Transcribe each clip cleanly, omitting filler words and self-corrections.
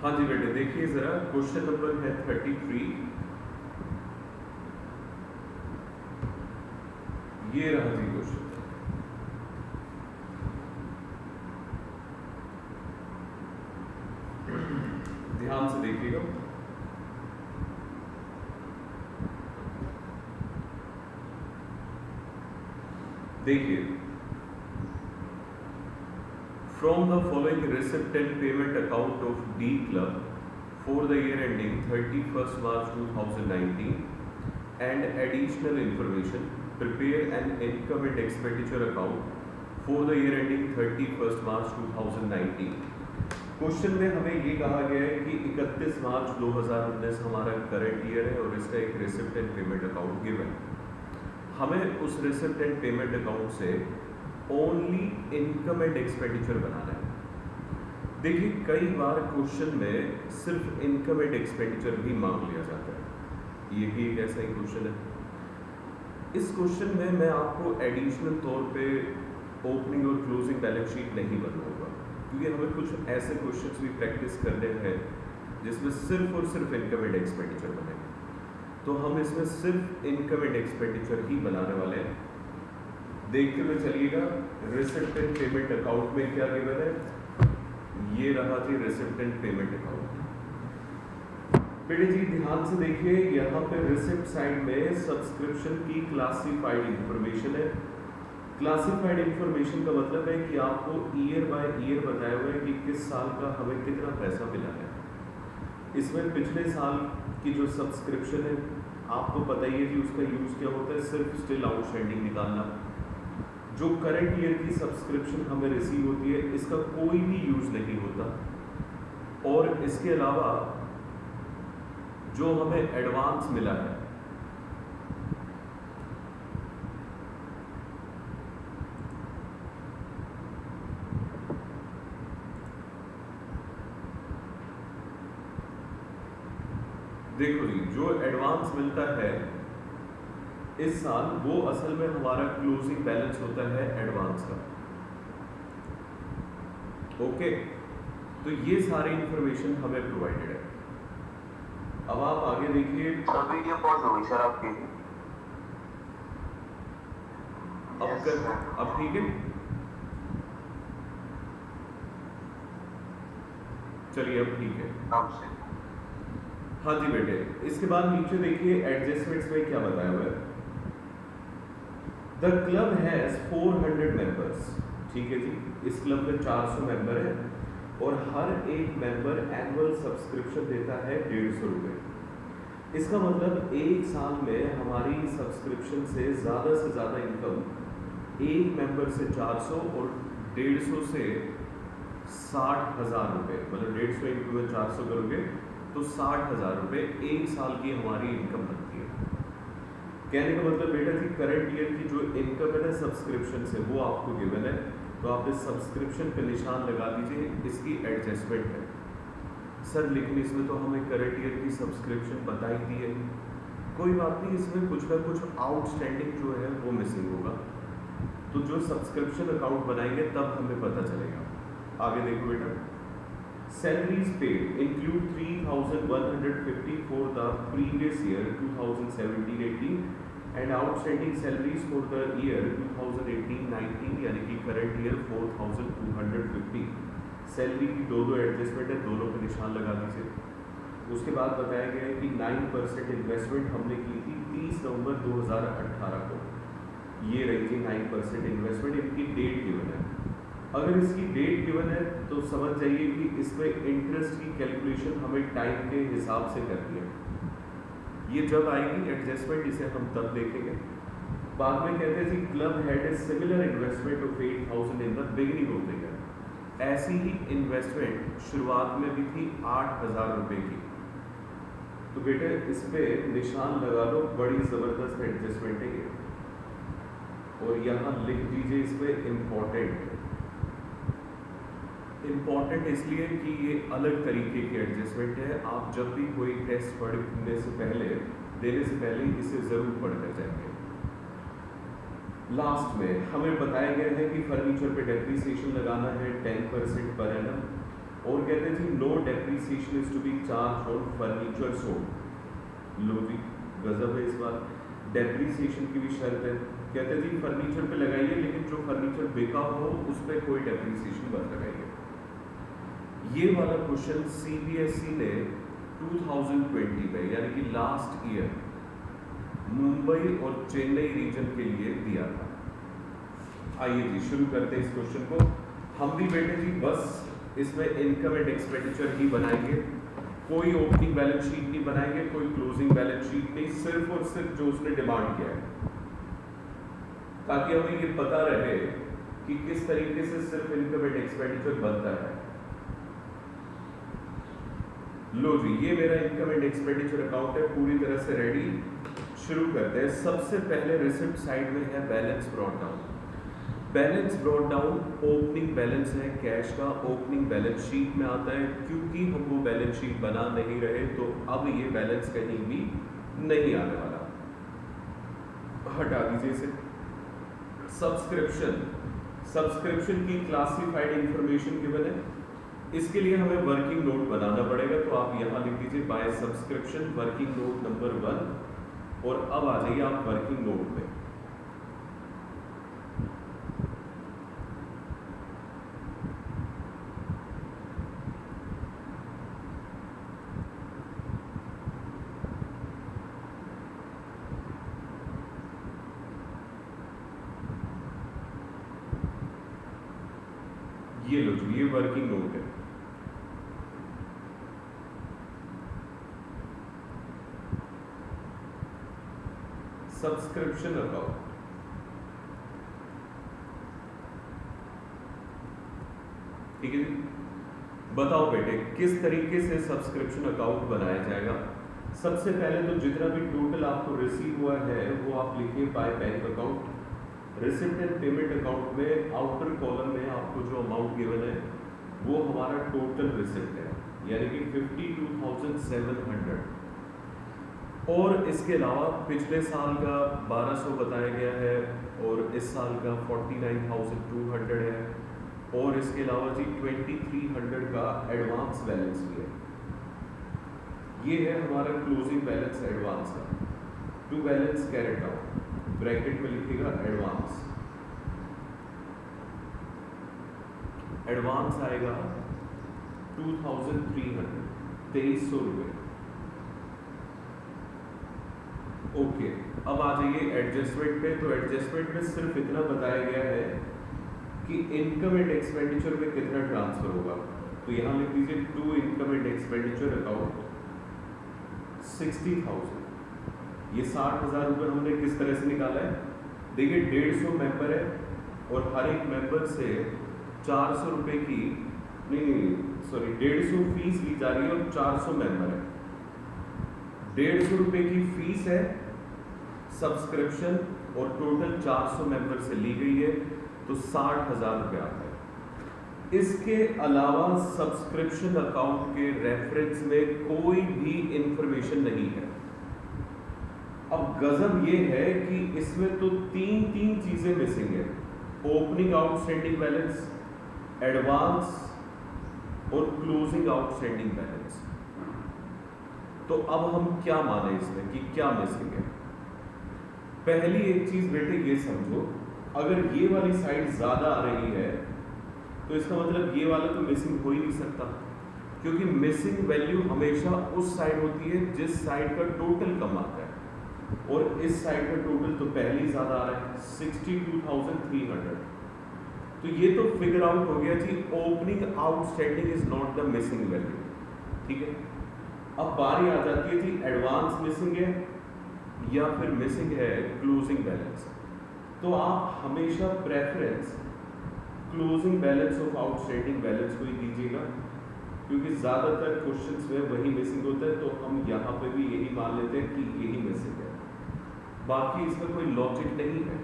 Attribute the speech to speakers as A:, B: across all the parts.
A: हाँ जी बेटे, देखिए जरा क्वेश्चन नंबर है 33। ये रहा जी क्वेश्चन, ध्यान से देखिएगा। देखिए, from the following receipt and payment account of D club for the year ending 31st March 2019 and additional information, prepare an income and expenditure account for the year ending 31st March 2019। Question में हमें ये कहा गया है कि 31 मार्च 2019 हमारा current year है और इसका एक receipt and payment account given है। हमें उस रिसिप्ट एंड पेमेंट अकाउंट से ओनली इनकम एंड एक्सपेंडिचर बनाना है। देखिए, कई बार क्वेश्चन में सिर्फ इनकम एंड एक्सपेंडिचर भी मांग लिया जाता है। ये भी एक ऐसा ही क्वेश्चन है। इस क्वेश्चन में मैं आपको एडिशनल तौर पे ओपनिंग और क्लोजिंग बैलेंस शीट नहीं बनवाऊंगा, क्योंकि हमें कुछ ऐसे क्वेश्चंस भी प्रैक्टिस करने हैं जिसमें सिर्फ और सिर्फ इनकम एंड एक्सपेंडिचर बनेगा। तो हम इसमें सिर्फ इनकम एंड एक्सपेंडिचर ही बनाने वाले हैं। देखते हुए चलिएगा, रिसिप्ट एंड पेमेंट अकाउंट में क्या गिवन है। ये रहा जी रिसिप्ट एंड पेमेंट अकाउंट। बेटे जी ध्यान से देखिए, यहाँ पे रिसिप्ट साइड में सब्सक्रिप्शन की क्लासिफाइड इंफॉर्मेशन है। क्लासिफाइड इंफॉर्मेशन का मतलब है कि आपको ईयर बाय ईयर बताया हुआ है कि किस साल का हमें कितना पैसा मिला है। इसमें पिछले साल की जो सब्सक्रिप्शन है, आपको पता ही है कि उसका यूज क्या होता है, सिर्फ स्टिल आउटस्टैंडिंग निकालना। जो करंट ईयर की सब्सक्रिप्शन हमें रिसीव होती है, इसका कोई भी यूज नहीं होता। और इसके अलावा जो हमें एडवांस मिला है, देखो जी, जो एडवांस मिलता है इस साल, वो असल में हमारा क्लोजिंग बैलेंस होता है एडवांस का। ओके, तो ये सारी इंफॉर्मेशन हमें प्रोवाइडेड है। अब आप आगे देखिए।
B: वीडियो पॉज हो गई सर आपकी।
A: अब ठीक है, चलिए अब ठीक है। हाँ जी बेटे, इसके बाद नीचे देखिए एडजस्टमेंट्स में क्या बताया हुआ है। The club has 400 members. ठीक है जी, इस क्लब में 400 मेंबर है और हर एक मेंबर एनुअल सब्सक्रिप्शन देता है 150 रुपये। इसका मतलब एक साल में हमारी सब्सक्रिप्शन से ज़्यादा इनकम एक मेंबर से 400 और 150 से 60,000 रुपये, मतलब 150 इंटू 400 करोगे तो 60,000 रुपये एक साल की हमारी इनकम बनती है। कहने का मतलब बेटा जी, करंट ईयर की जो इनकम है ना सब्सक्रिप्शन से, वो आपको गिवन है, तो आप इस सब्सक्रिप्शन पे निशान लगा दीजिए, इसकी एडजस्टमेंट है। सर लेकिन इसमें तो हमें करंट ईयर की सब्सक्रिप्शन बता ही दी है। कोई बात नहीं, इसमें कुछ ना कुछ आउटस्टैंडिंग जो है वो मिसिंग होगा, तो जो सब्सक्रिप्शन अकाउंट बनाएंगे तब हमें पता चलेगा। आगे देखो बेटा, salaries paid include 3,150 for the previous year 2017-18 and outstanding salaries for the year 2018-19 यानी कि करंट ईयर 4,250। सैलरी की दो एडजस्टमेंट है, दोनों पे निशान लगा दीजिए। उसके बाद बताया गया है कि 9% इन्वेस्टमेंट हमने की थी 30 नवंबर 2018 को। ये रही थी 9% इन्वेस्टमेंट, इनकी डेट गिवन है। अगर इसकी डेट गिवन है तो समझ जाइए कि इसमें इंटरेस्ट की कैलकुलेशन हमें टाइम के हिसाब से करनी है। ये जब आएगी एडजस्टमेंट, इसे हम तब देखेंगे। बाद में कहते हैं जी, club had a similar investment of 8,000 in the beginning of the year. ऐसी ही इन्वेस्टमेंट शुरुआत में भी थी 8,000 रुपये की। तो बेटे इस पे निशान लगा लो, बड़ी ज़बरदस्त एडजस्टमेंट है ये। और यहाँ लिख दीजिए इस पे इम्पॉर्टेंट इसलिए कि ये अलग तरीके की एडजस्टमेंट है। आप जब भी कोई टेस्ट देने से पहले इसे ज़रूर पढ़ कर जाएंगे। लास्ट में हमें बताया गया है कि फर्नीचर पे डेप्रिसिएशन लगाना है 10% पर एनम। और कहते हैं जी no depreciation is to be charge on furniture sold. लो जी गजब है इस बार, डेप्रिसिएशन की भी शर्त है। कहते हैं जी फर्नीचर पे लगाइए लेकिन जो फर्नीचर बिका हो उस पर कोई डेप्रिसिएशन मत लगाइए। ये वाला क्वेश्चन सीबीएसई ने 2020 में यानी कि लास्ट ईयर मुंबई और चेन्नई रीजन के लिए दिया था। आइए जी शुरू करते हैं इस क्वेश्चन को। हम भी बेटे जी बस इसमें इनकम एंड एक्सपेंडिचर ही बनाएंगे, कोई ओपनिंग बैलेंस शीट नहीं बनाएंगे, कोई क्लोजिंग बैलेंस शीट नहीं, सिर्फ और सिर्फ जो उसने डिमांड किया है, ताकि हमें ये पता रहे कि किस तरीके से सिर्फ इनकम एंड एक्सपेंडिचर बनता है। लो जी ये मेरा इनकम एंड एक्सपेंडिचर अकाउंट है पूरी तरह से रेडी। शुरू करते हैं। सबसे पहले रिसिप्ट साइड में है balance brought down. Balance brought down opening balance है कैश का, ओपनिंग बैलेंस शीट में आता है। क्योंकि हम वो बैलेंस शीट बना नहीं रहे तो अब ये बैलेंस कहीं भी नहीं आने वाला, हटा दीजिए इसे। सब्सक्रिप्शन की क्लासिफाइड इंफॉर्मेशन गिवन है, इसके लिए हमें वर्किंग नोट बनाना पड़ेगा, तो आप यहाँ लिख दीजिए by subscription working note number 1। और अब आ जाइए आप वर्किंग नोट में। ये लो जी ये वर्किंग नोट है। सब्सक्रिप्शन अकाउंट, ठीक है जी। बताओ बेटे किस तरीके से सब्सक्रिप्शन अकाउंट बनाया जाएगा। सबसे पहले तो जितना भी टोटल आपको रिसीव हुआ है वो आप लिखिए by bank account. Receipt and payment account में आउटर कॉलम में आपको जो अमाउंट गिवन है वो हमारा टोटल रिसिप्ट है, यानी कि 52,700। और इसके अलावा पिछले साल का 1200 बताया गया है और इस साल का 49,200 है। और इसके अलावा जी 2300 का एडवांस बैलेंस भी है। ये है हमारा क्लोजिंग बैलेंस एडवांस का। To balance carried out bracket में लिखिएगा एडवांस। एडवांस आएगा 2300, 2300 रुपये। ओके अब आ जाइए एडजस्टमेंट पे। तो एडजस्टमेंट में सिर्फ इतना बताया गया है कि इनकम एंड एक्सपेंडिचर में कितना ट्रांसफर होगा। तो यहाँ लिख दीजिए to income and expenditure account 60,000। ये 60,000 रुपये हमने किस तरह से निकाला है, देखिए 150 मेंबर है और हर एक मेंबर से 400 रुपये की नहीं सॉरी 150 फीस ली जा रही है और 400 मेंबर है। 150 रुपये की फीस है सब्सक्रिप्शन और टोटल 400 मेंबर से ली गई है, तो 60,000 रुपये आता है। इसके अलावा सब्सक्रिप्शन अकाउंट के रेफरेंस में कोई भी इंफॉर्मेशन नहीं है। अब गजब ये है कि इसमें तो तीन चीजें मिसिंग है, ओपनिंग आउटस्टैंडिंग बैलेंस, एडवांस और क्लोजिंग आउटस्टैंडिंग बैलेंस। तो अब हम क्या माने इसमें कि क्या मिसिंग है। पहली एक चीज बेटे ये समझो, अगर ये वाली साइड ज्यादा आ रही है तो इसका मतलब ये वाला तो मिसिंग हो ही नहीं सकता, क्योंकि मिसिंग वैल्यू हमेशा उस साइड होती है जिस साइड का टोटल कम आता है, और इस साइड का टोटल तो पहले ही ज्यादा आ रहा है 62,300। तो ये तो फिगर आउट हो गया जी opening outstanding is not the missing value, ठीक है। अब बारी आ जाती है जी एडवांस मिसिंग है या फिर मिसिंग है क्लोजिंग बैलेंस। तो आप हमेशा preference closing balance of outstanding balance को ही दीजिएगा, क्योंकि ज़्यादातर क्वेश्चंस में वही मिसिंग होता है। तो हम यहाँ पे भी यही मान लेते हैं कि यही मिसिंग है, बाकी इसमें कोई लॉजिक नहीं है,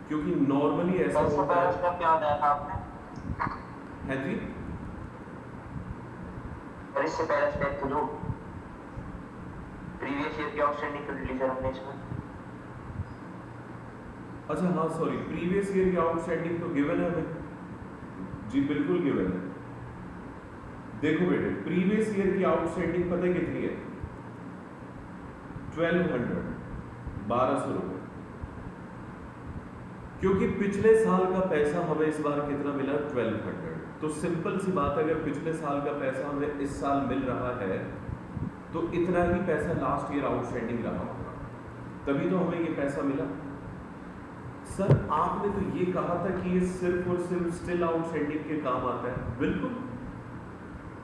A: क्योंकि नॉर्मली ऐसा होता है।
B: क्या बताया था आपने?
A: है जी
B: इससे पहले स्टेप तो जो प्रीवियस ईयर की आउटस्टैंडिंग तो डिलीट हमने इसमें।
A: अच्छा हाँ सॉरी, प्रीवियस ईयर की आउटस्टैंडिंग तो गिवन है हमें जी, बिल्कुल गिवन है। देखो बेटे, प्रीवियस ईयर की आउटस्टैंडिंग पता है कितनी है? 1200, 1200 रुपए। क्योंकि पिछले साल का पैसा हमें इस बार कितना मिला? 1200। तो सिंपल सी बात है, अगर पिछले साल का पैसा हमें इस साल मिल रहा है तो इतना ही पैसा लास्ट ईयर आउटस्टैंडिंग रहा होगा, तभी तो हमें ये पैसा मिला। सर आपने तो ये कहा था कि ये सिर्फ और सिर्फ स्टिल आउटस्टैंडिंग के काम आता है। बिल्कुल,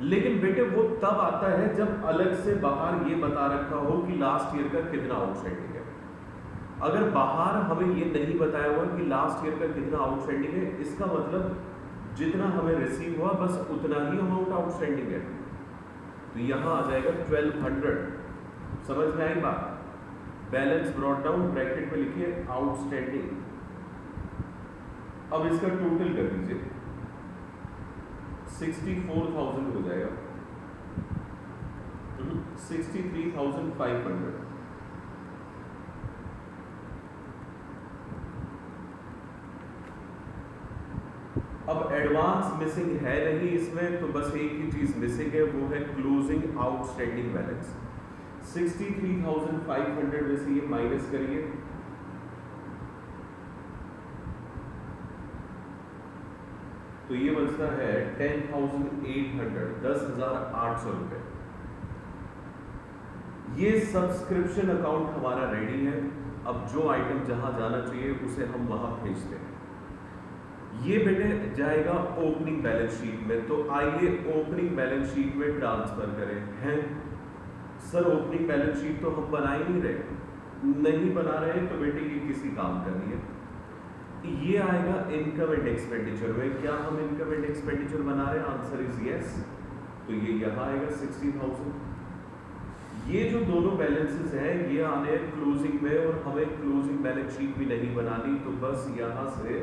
A: लेकिन बेटे वो तब आता है जब अलग से बाहर ये बता रखा हो कि लास्ट ईयर का कितना आउटस्टैंडिंग है। अगर बाहर हमें ये नहीं बताया हुआ कि लास्ट ईयर का कितना आउटस्टैंडिंग है, इसका मतलब जितना हमें रिसीव हुआ बस उतना ही अमाउंट आउटस्टैंडिंग है। तो यहां आ जाएगा 1200। समझ में आई बात? बैलेंस ब्रॉट डाउन, ब्रैकेट में लिखिए आउटस्टैंडिंग। अब इसका टोटल कर दीजिए, 64,000 हो जाएगा, 63,500। अब एडवांस मिसिंग है नहीं इसमें, तो बस एक ही चीज मिसिंग है, वो है क्लोजिंग आउटस्टैंडिंग बैलेंस। 63,500 में से ये माइनस करिए, तो ये बचता है 10,800, 10,800 रुपए। ये सब्सक्रिप्शन अकाउंट हमारा रेडी है। अब जो आइटम जहां जाना चाहिए उसे हम वहां भेजते हैं। ये बेटे जाएगा ओपनिंग बैलेंस शीट में, तो आइए ओपनिंग बैलेंस शीट में ट्रांसफर करें। हैं सर, ओपनिंग बैलेंस शीट तो हम बना ही नहीं रहे। नहीं बना रहे तो बेटे ये किसी काम का नहीं है। ये आएगा इनकम एंड एक्सपेंडिचर में। क्या हम इनकम एंड एक्सपेंडिचर बना रहे हैं? Answer is yes. तो ये यहाँ आएगा 60,000। ये जो दोनों बैलेंसेस हैं ये आने हैं क्लोजिंग में, और हमें क्लोजिंग बैलेंस शीट भी नहीं बनानी, तो बस यहाँ से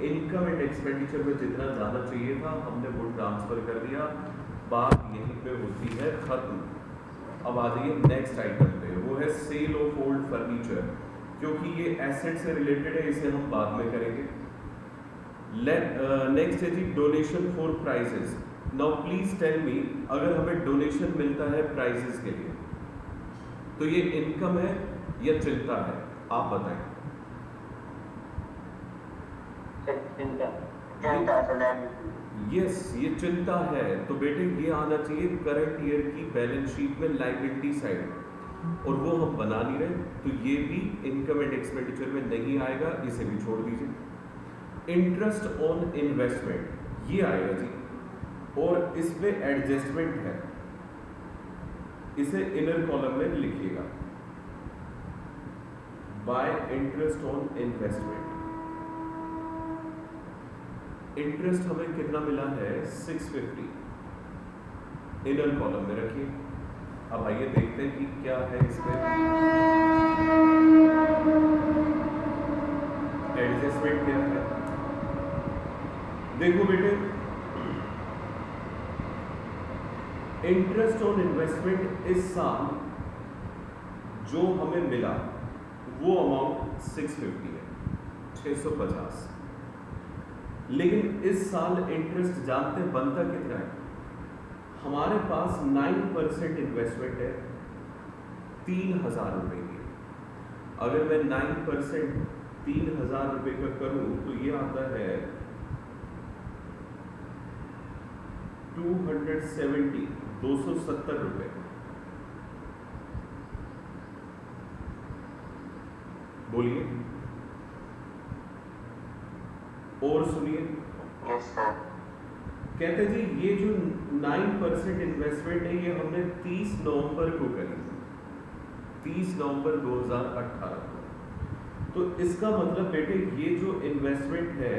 A: इनकम एंड एक्सपेंडिचर में जितना जाना चाहिए था हमने वो ट्रांसफर कर दिया। बात यहीं पे होती है खत्म। अब आ जाइए नेक्स्ट आइटम पे, वो है सेल ऑफ ओल्ड फर्नीचर। क्योंकि ये एसेट से रिलेटेड है, इसे हम बाद में करेंगे। नेक्स्ट है जी donation for prizes. Now please tell me, अगर हमें डोनेशन मिलता है प्राइजेस के लिए तो ये इनकम है या चिंता है? आप बताएं। यस, ये चिंता है। तो बेटे ये आना चाहिए करंट ईयर की बैलेंस शीट में लायबिलिटी साइड, और वो हम बना नहीं रहे, तो ये भी इनकम एंड एक्सपेंडिचर में नहीं आएगा, इसे भी छोड़ दीजिए। इंटरेस्ट ऑन इन्वेस्टमेंट ये आएगा जी, और इसमें एडजस्टमेंट है, इसे इनर कॉलम में लिखिएगा। Bye interest on investment, interest हमें कितना मिला है? 650, इनर कॉलम में रखिए। अब आइए देखते हैं कि क्या है इसमें। एडजस्टमेंट क्या है? देखो बेटे, इंटरेस्ट ऑन इन्वेस्टमेंट इस साल जो हमें मिला वो अमाउंट 650 है, 650। लेकिन इस साल इंटरेस्ट जानते बनता कितना है? हमारे पास 9% इन्वेस्टमेंट है 3,000 रुपए की। अगर मैं 9% 3,000 रुपए का करूं तो ये आता है 270 रुपए। बोलिए और सुनिए।
B: Yes sir.
A: कहते जी ये जो 9% इन्वेस्टमेंट है ये हमने 30 नवंबर को करी, 30 नवंबर 2018 को। तो इसका मतलब बेटे ये जो इन्वेस्टमेंट है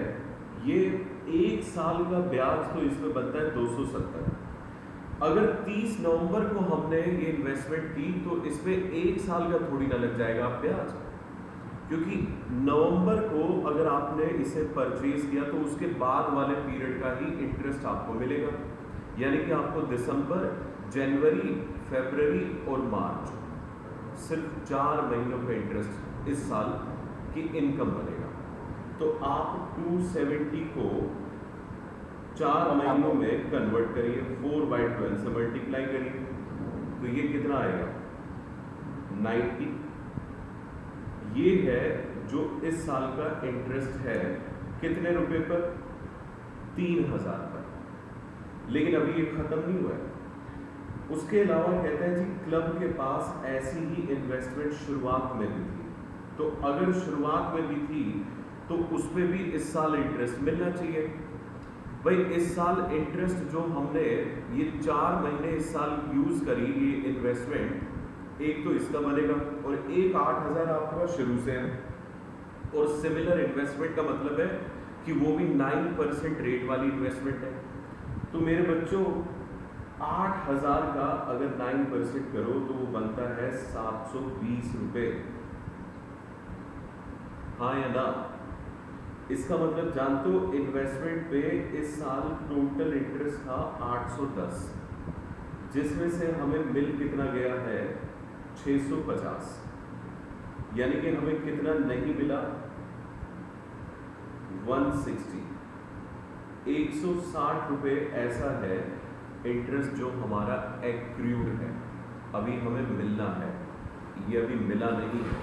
A: ये एक साल का ब्याज तो इसमें बनता है 270। अगर 30 नवंबर को हमने ये इन्वेस्टमेंट की तो इसमें एक साल का थोड़ी ना लग जाएगा ब्याज, क्योंकि नवंबर को अगर आपने इसे परचेज किया तो उसके बाद वाले पीरियड का ही इंटरेस्ट आपको मिलेगा। यानी कि आपको दिसंबर, जनवरी, फरवरी और मार्च, सिर्फ 4 महीनों का इंटरेस्ट इस साल की इनकम बनेगा। तो आप 270 को 4 महीनों में कन्वर्ट करिए, 4/12 से मल्टीप्लाई करिए, तो ये कितना आएगा 90। ये है जो इस साल का इंटरेस्ट है, कितने रुपए पर, 3000 पर। लेकिन अभी ये खत्म नहीं हुआ है। उसके अलावा कहते हैं जी क्लब के पास ऐसी ही इन्वेस्टमेंट शुरुआत में भी थी, तो अगर शुरुआत में भी थी तो उस पर भी इस साल इंटरेस्ट मिलना चाहिए। भाई इस साल इंटरेस्ट जो हमने ये 4 महीने इस साल यूज करी ये इन्वेस्टमेंट, एक तो इसका बनेगा और एक 8000 आपके पास शुरू से है। और सिमिलर इन्वेस्टमेंट का मतलब है कि वो भी 9% रेट वाली इन्वेस्टमेंट है। तो मेरे बच्चों 8000 का अगर 9% करो तो वो बनता है 720 रुपये, हाँ या ना। इसका मतलब जानते हो इन्वेस्टमेंट पे इस साल टोटल इंटरेस्ट था 810, जिसमें से हमें मिल कितना गया है 650, यानी कि हमें कितना नहीं मिला 160। 160 रुपये ऐसा है इंटरेस्ट जो हमारा एक्रूड है, अभी हमें मिलना है, ये अभी मिला नहीं है।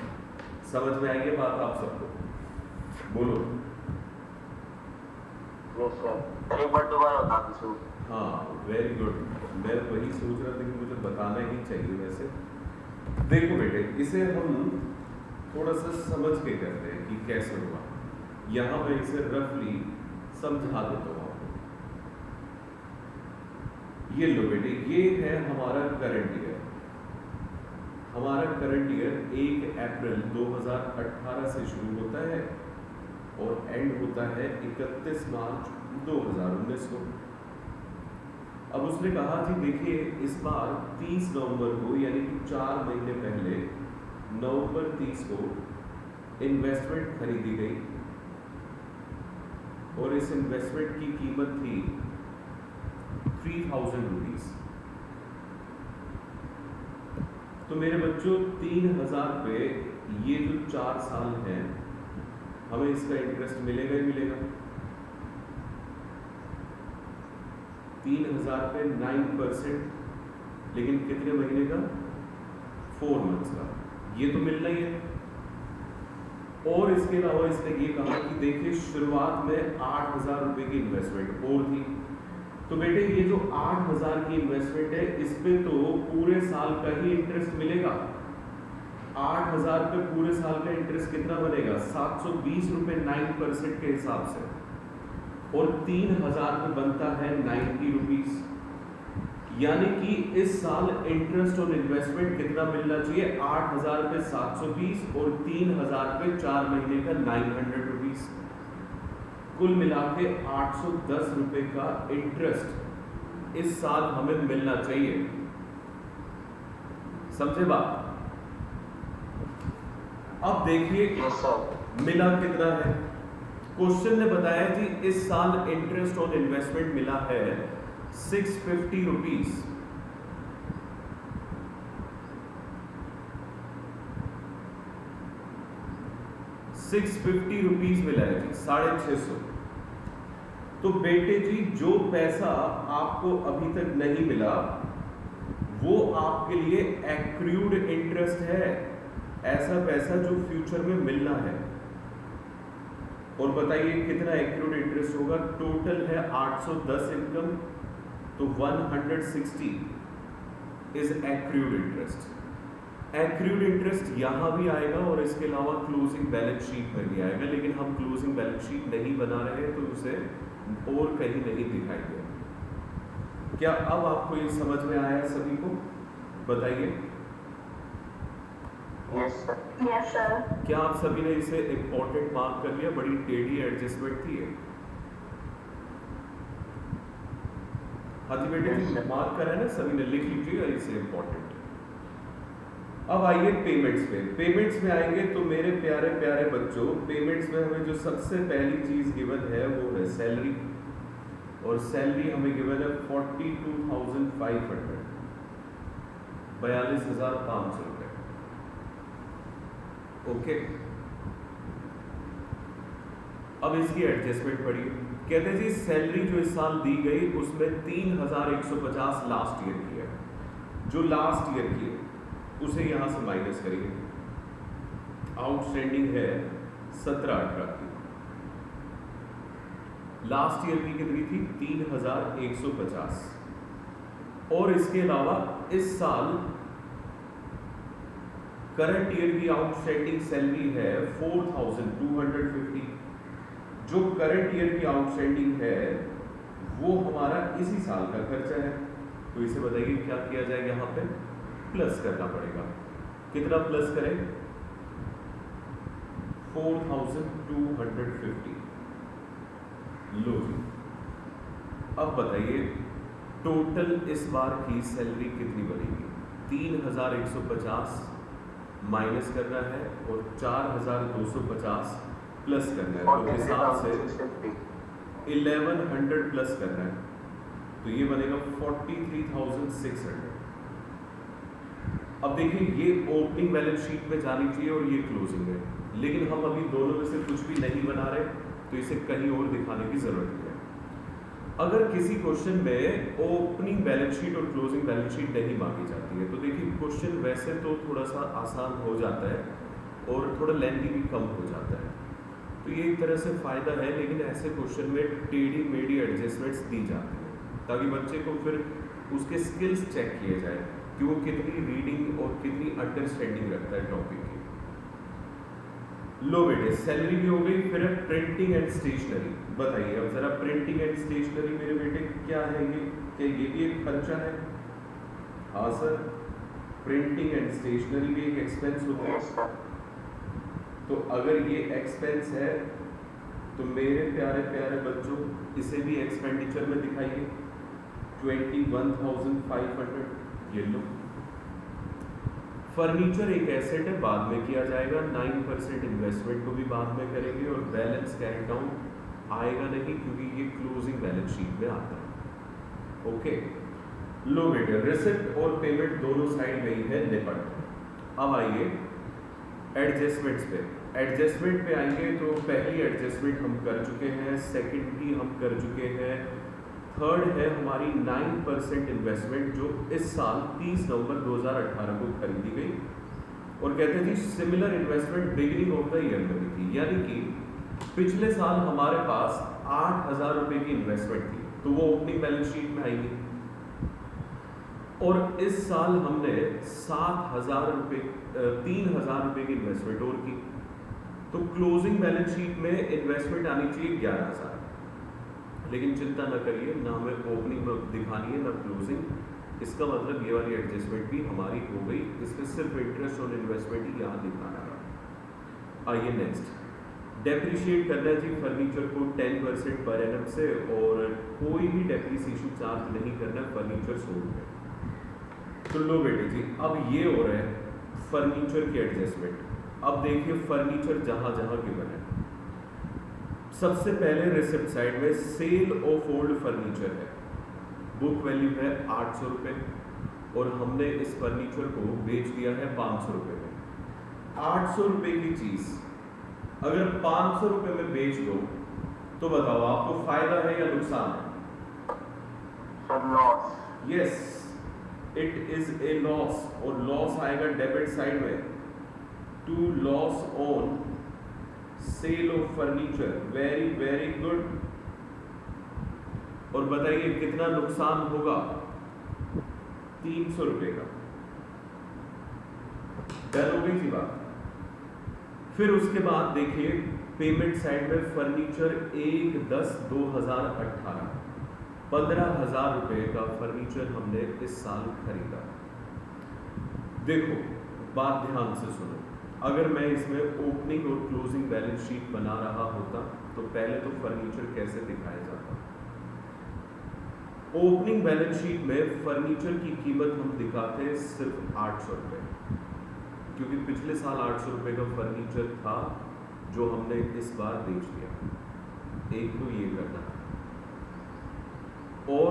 A: समझ में आई है बात आप सबको? बोलो।
B: यस सर, एक बार दोबारा बता दीजिए।
A: हाँ वेरी गुड, मैं वही सोच रहा था कि मुझे बताना ही चाहिए। वैसे देखो बेटे, इसे हम थोड़ा सा समझ के करते हैं कि कैसे हुआ। यहाँ मैं इसे रफली समझा देता हूँ आपको। ये लो बेटे, ये है हमारा करंट ईयर। हमारा करंट ईयर 1 अप्रैल 2018 से शुरू होता है और एंड होता है 31 मार्च 2019 को। अब उसने कहा जी देखिए इस बार 30 नवंबर को, यानी कि 4 महीने पहले नवंबर 30 को इन्वेस्टमेंट खरीदी गई और इस इन्वेस्टमेंट की कीमत थी 3000 रुपीज। तो मेरे बच्चों 3000 पे ये जो 4 साल हैं हमें इसका इंटरेस्ट मिलेगा ही मिलेगा। 3000 पे 9%, लेकिन कितने महीने का, 4 मंथ्स का, ये तो मिलना ही है। और इसके अलावा इसने ये कहा कि देखिए शुरुआत में 8000 रुपए की इन्वेस्टमेंट और थी, तो बेटे ये जो 8000 की इन्वेस्टमेंट है इस पे तो पूरे साल का ही इंटरेस्ट मिलेगा। 8000 पे पूरे साल का इंटरेस्ट कितना बनेगा, 720 रुपए 9% के हिसाब से, और 3000 पे बनता है 90 रुपीज। यानी कि इस साल इंटरेस्ट और इन्वेस्टमेंट कितना मिलना चाहिए, 8000 पे 720 और 3000 पे 4 महीने का 900 रुपीज। कुल मिला के 810 रुपए का इंटरेस्ट इस साल हमें मिलना चाहिए। समझे बात? अब देखिए
B: यस सर,
A: मिला कितना है। क्वेश्चन ने बताया जी इस साल इंटरेस्ट ऑन इन्वेस्टमेंट मिला है 650 रुपीज। ₹650 मिला है जी, 650। तो बेटे जी जो पैसा आपको अभी तक नहीं मिला वो आपके लिए एक्रूड इंटरेस्ट है, ऐसा पैसा जो फ्यूचर में मिलना है। और बताइए कितना एक्रूड इंटरेस्ट होगा, टोटल है 810 इनकम, तो 160 is accrued interest. Accrued interest यहाँ भी आएगा और इसके अलावा क्लोजिंग बैलेंस शीट में भी आएगा, लेकिन हम क्लोजिंग बैलेंस शीट नहीं बना रहे हैं तो उसे और कहीं नहीं दिखाई दे। क्या अब आपको ये समझ में आया सभी को? बताइए।
B: Yes sir,
C: yes sir.
A: क्या आप सभी ने इसे इंपॉर्टेंट मार्क कर लिया? बड़ी टेढ़ी एडजस्टमेंट थी ये। हाँ जी बेटे
B: Yes,
A: जी,
B: sir.
A: मार्क करा है ना सभी ने, लिख लीजिएगा इसे इंपॉर्टेंट। अब आइए पेमेंट्स पे। पेमेंट्स में आएंगे तो मेरे प्यारे प्यारे बच्चों, पेमेंट्स में हमें जो सबसे पहली चीज गिवन है वो है सैलरी, और सैलरी हमें गिवन है 42,500, 42,500 रुपए। ओके, अब इसकी एडजस्टमेंट पढ़िए। कहते हैं जी सैलरी जो इस साल दी गई उसमें 3,150 लास्ट ईयर की है, जो लास्ट ईयर की है उसे यहाँ से माइनस करिए। आउटस्टैंडिंग है 17-18 की, लास्ट ईयर की कितनी थी 3,150, और इसके अलावा इस साल करंट ईयर की आउटस्टैंडिंग सैलरी है 4,250। जो करंट ईयर की आउटस्टैंडिंग है वो हमारा इसी साल का खर्चा है, तो इसे बताइए क्या किया जाए, यहाँ पे प्लस करना पड़ेगा। कितना प्लस करें, 4,250। लो जी, अब बताइए टोटल इस बार की सैलरी कितनी बनेगी। 3,150 माइनस करना है और 4,250 प्लस करना है, तो हिसाब से 1100 प्लस करना है, तो ये बनेगा 43,600। अब देखिए ये ओपनिंग बैलेंस शीट में जानी चाहिए और ये क्लोजिंग है, लेकिन हम अभी दोनों में से कुछ भी नहीं बना रहे, तो इसे कहीं और दिखाने की जरूरत नहीं है। अगर किसी क्वेश्चन में ओपनिंग बैलेंस शीट और क्लोजिंग बैलेंस शीट नहीं मांगी जाती है, तो देखिए क्वेश्चन वैसे तो थोड़ा सा आसान हो जाता है और थोड़ा लेंथी भी कम हो जाता है, तो ये एक तरह से फ़ायदा है। लेकिन ऐसे क्वेश्चन में टेढ़ी मेढ़ी एडजस्टमेंट्स दी जाती हैं ताकि बच्चे को फिर उसके स्किल्स चेक किए जाए कि वो कितनी रीडिंग और कितनी अंडरस्टैंडिंग रखता है टॉपिक की। लो बेटे, सैलरी भी हो गई, फिर प्रिंटिंग एंड स्टेशनरी। बताइए अब जरा, प्रिंटिंग एंड स्टेशनरी मेरे बेटे क्या है ये, क्या ये भी एक खर्चा है? हाँ सर, प्रिंटिंग एंड स्टेशनरी भी एक एक्सपेंस होता है। तो अगर ये एक्सपेंस है तो मेरे प्यारे प्यारे बच्चों इसे भी एक्सपेंडिचर में दिखाइए। 21,500, ये लो। फर्नीचर एक एसेट है, बाद में किया जाएगा। 9% इन्वेस्टमेंट को भी बाद में करेंगे और बैलेंस कैरी डाउन आएगा नहीं क्योंकि ये क्लोजिंग बैलेंस शीट में आता है। ओके, लो बेटे, रिसिप्ट और पेमेंट दोनों साइड गई है निपट। अब आइए एडजस्टमेंट्स पे। एडजस्टमेंट पे आएंगे तो पहली एडजस्टमेंट हम कर चुके हैं, सेकंड भी हम कर चुके हैं, थर्ड है हमारी 9% इन्वेस्टमेंट जो इस साल 30 नवंबर 2018 को खरीदी गई, और कहते हैं जी similar investment beginning of the year में भी थी, यानी कि पिछले साल हमारे पास 8,000 रुपए की इन्वेस्टमेंट थी, तो वो ओपनिंग बैलेंस शीट में आएगी। और इस साल हमने 7,000 रुपए 3,000 रुपए की इन्वेस्टमेंट और की, तो क्लोजिंग बैलेंस शीट में इन्वेस्टमेंट आनी चाहिए 11,000। लेकिन चिंता न करिए, ना हमें ओपनिंग दिखानी है ना क्लोजिंग, इसका मतलब ये वाली एडजस्टमेंट भी हमारी हो गई, इसमें सिर्फ इंटरेस्ट और इन्वेस्टमेंट ही यहाँ दिखाना है। आइए नेक्स्ट, डेप्रिशिएट करना है जी फर्नीचर को 10% पर एनम से, और कोई भी डेप्रिसिएशन चार्ज नहीं करना फर्नीचर सोल्ड में। तो लो बेटे जी, अब ये हो रहा है फर्नीचर की एडजस्टमेंट। अब देखिए फर्नीचर जहाँ जहाँ गिवन है, सबसे पहले रिसिप्ट साइड में सेल ऑफ ओल्ड फर्नीचर है, बुक वैल्यू है 800 रुपये, और हमने इस फर्नीचर को बेच दिया है 500 रुपये में। 800 रुपये की चीज़ अगर 500 रुपये में बेच दो तो बताओ आपको फायदा है या नुकसान है?
B: Loss.
A: Yes, it is a loss, और लॉस आएगा डेबिट साइड में, to loss on sale of furniture. Very very good. और बताइए कितना नुकसान होगा? 300 रुपए का। डन हो गई थी बात। फिर उसके बाद देखिए पेमेंट साइड में फर्नीचर 1/10/2018 15,000 रुपए का फर्नीचर हमने इस साल खरीदा। देखो बात ध्यान से सुनो, अगर मैं इसमें ओपनिंग और क्लोजिंग बैलेंस शीट बना रहा होता तो पहले तो फर्नीचर कैसे दिखाया जाता? ओपनिंग बैलेंस शीट में फर्नीचर की कीमत हम दिखाते सिर्फ 800 रुपये, क्योंकक्योंकि पिछले साल 800 रुपये का फर्नीचर था जो हमने इस बार बेच दिया। एक तो ये करना है, और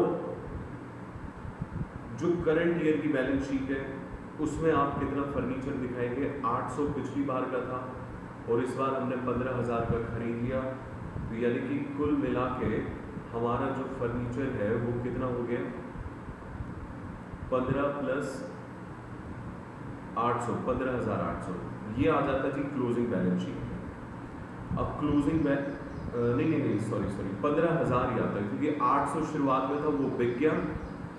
A: जो करंट ईयर की बैलेंस शीट है उसमें आप कितना फर्नीचर दिखाएंगे? 800 पिछली बार का था और इस बार हमने 15,000 का खरीद लिया, तो यानी कि कुल मिला के हमारा जो फर्नीचर है वो कितना हो गया, 15 प्लस 800, 15,800। ये आ जाता जी क्लोजिंग बैलेंस शीट में। अब क्लोजिंग नहीं सॉरी 15,000 ही आता है, क्योंकि 800 शुरुआत में था, वो बिक गया,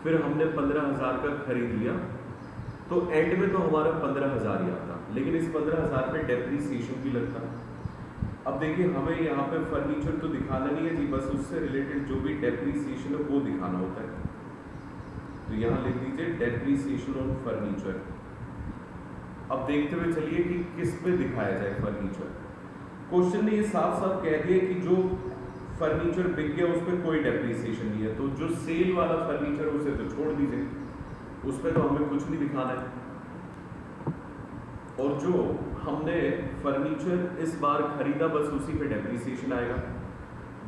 A: फिर हमने 15,000 का खरीद लिया, तो एंड में तो हमारा 15,000 ही आता, लेकिन इस 15,000 पे डेप्रीसिएशन भी लगता है। अब देखिए हमें यहाँ पे फर्नीचर तो दिखाना नहीं है जी, बस उससे रिलेटेड जो भी डेप्रीसिएशन है वो दिखाना होता है। तो यहाँ लिख दीजिए डेप्रीसिएशन ऑन फर्नीचर। अब देखते हुए चलिए कि किस पे दिखाया जाए फर्नीचर। क्वेश्चन ने ये साफ साफ कह दिया कि जो फर्नीचर बिक गया उस पर कोई डेप्रीसिएशन नहीं है, तो जो सेल वाला फर्नीचर उसे तो छोड़ दीजिए, उस पर तो हमें कुछ नहीं दिखाना है। और जो हमने फर्नीचर इस बार खरीदा बस उसी पे डेप्रीसिएशन आएगा।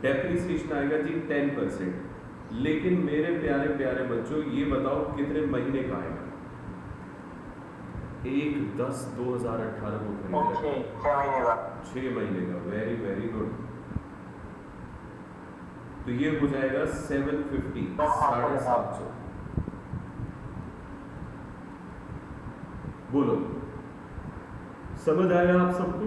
A: डेप्रीसिएशन आएगा जी 10%। लेकिन मेरे प्यारे प्यारे बच्चों ये बताओ कितने महीने का आएगा? 1/10/2018 को खरीदा,
B: 6 महीने का।
A: 6 महीने का। Very very good. तो ये हो जाएगा 750, 750। बोलो, समझ आया आप सबको?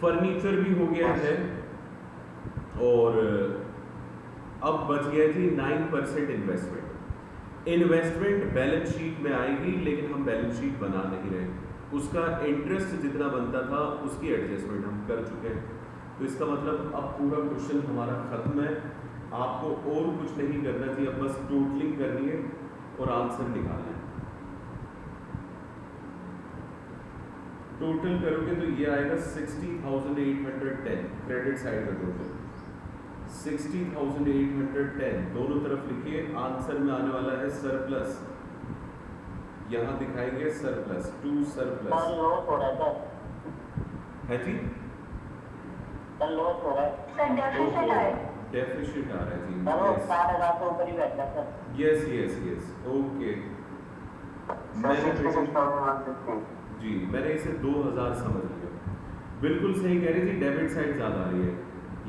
A: फर्नीचर भी हो गया है, और अब बच गया जी 9% इन्वेस्टमेंट। इन्वेस्टमेंट बैलेंस शीट में आएगी, लेकिन हम बैलेंस शीट बना नहीं रहे, उसका इंटरेस्ट जितना बनता था उसकी एडजस्टमेंट हम कर चुके हैं। तो इसका मतलब अब पूरा क्वेश्चन हमारा खत्म है, आपको और कुछ नहीं करना चाहिए, अब बस टोटलिंग करनी है और आंसर निकालना है। टोटल करोगे तो ये आएगा 60,810, क्रेडिट साइड का टोटल 60,810। दोनों तरफ लिखिए, आंसर में आने वाला है सरप्लस, यहाँ दिखाएंगे सरप्लस, टू सरप्लस
B: लॉस हो रहा है
A: है जी,
B: सर, लॉस हो रहा है
C: सर डेफिसिट है।
A: डेफिसिट आ रहा है जी।
B: सर, वो 60,000 से ऊपर ही बैठा sir.
A: Yes yes yes, okay.
B: Sir 66,150।
A: जी, मैंने इसे 2000 समझ लिया। बिल्कुल सही कह रहे जी, डेबिट साइड ज़्यादा आ रही है।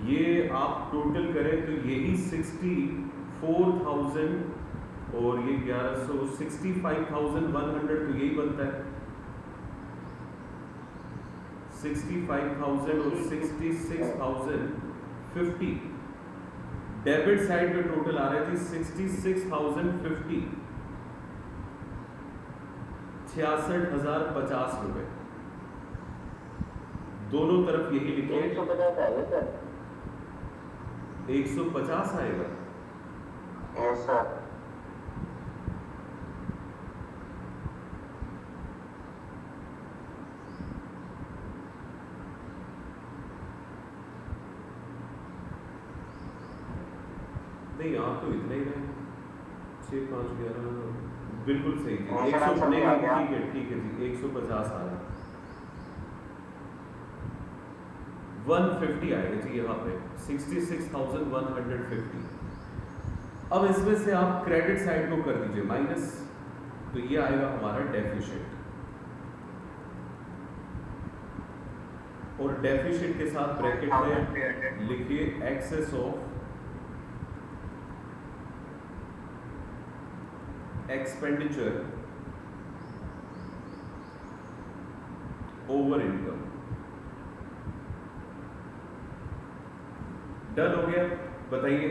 A: ये आप टोटल करें तो यही 64,000 और ये 1100, 65,100 तो यही बनता है। 65,000 और 66,050। डेबिट साइड पे टोटल आ रहा है जी 66,050, 66,050 रुपए। दोनों तरफ यही लिखिए,
B: 150 आएगा सर।
A: 150 आएगा।
B: Yes sir.
A: नहीं, आप तो इतने ही रहे, 6, 5, 11, बिल्कुल सही जी।
B: हाँ,
A: 100
B: सर,
A: नहीं,
B: आ गया।
A: ठीक है जी, 150 आ रहा, 150 आएगा जी यहाँ पे, 66,150। अब इसमें से आप क्रेडिट साइड को कर दीजिए माइनस, तो ये आएगा हमारा डेफिशिट, और डेफिशिट के साथ ब्रैकेट में लिखिए excess of expenditure over income. Done हो गया? बताइए